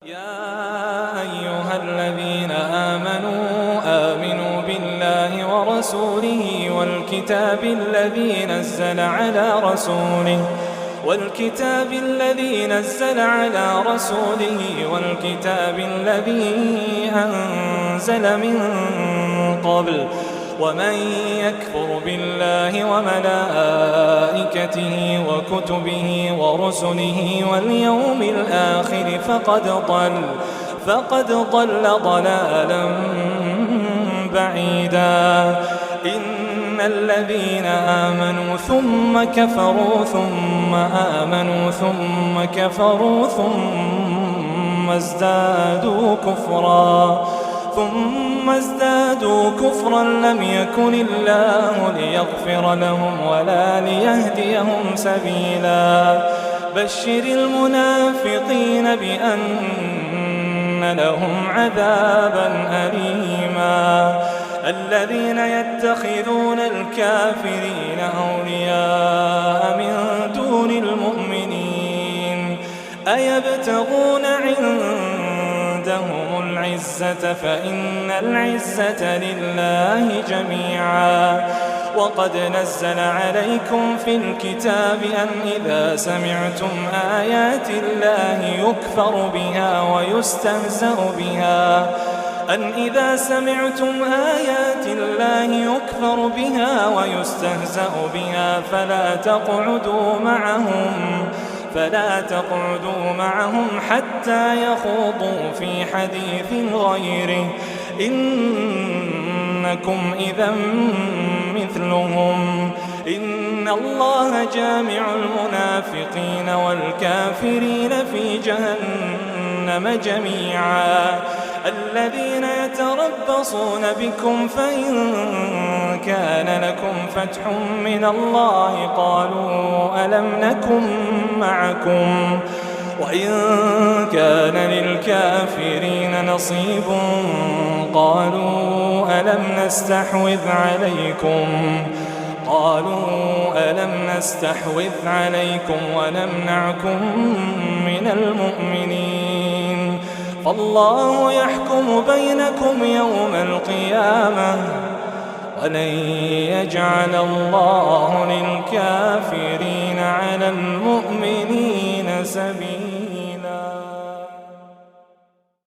يا أيها الذين آمنوا بالله ورسوله والكتاب الذي نزل على رسوله والكتاب الذي أنزل من قبل ومن يكفر بالله وملائكته وكتبه ورسله واليوم الآخر فقد ضل ضلالا بعيدا. إن الذين آمنوا ثم كفروا ثم آمنوا ثم كفروا ثم ازدادوا كفرا لم يكن الله ليغفر لهم ولا ليهديهم سبيلا. بشر المنافقين بأن لهم عذابا أليما. الذين يتخذون الكافرين أولياء من دون المؤمنين أيبتغون عندهم العزة فإن العزة لله جميعا. وقد نزل عليكم في الكتاب أن إذا سمعتم آيات الله يكفر بها ويستهزأ بها فلا تقعدوا معهم حتى يخوضوا في حديث غيره إنكم إذا مثلهم. إن الله جامع المنافقين والكافرين في جهنم جميعا. الذين يتربصون بكم فإن كان لكم فتح من الله قالوا ألم نكن معكم وإن كان للكافرين نصيب قالوا ألم نستحوذ عليكم ونمنعكم من المؤمنين فالله يحكم بينكم يوم القيامة ولن يجعل الله للكافرين على المؤمنين سبيلا.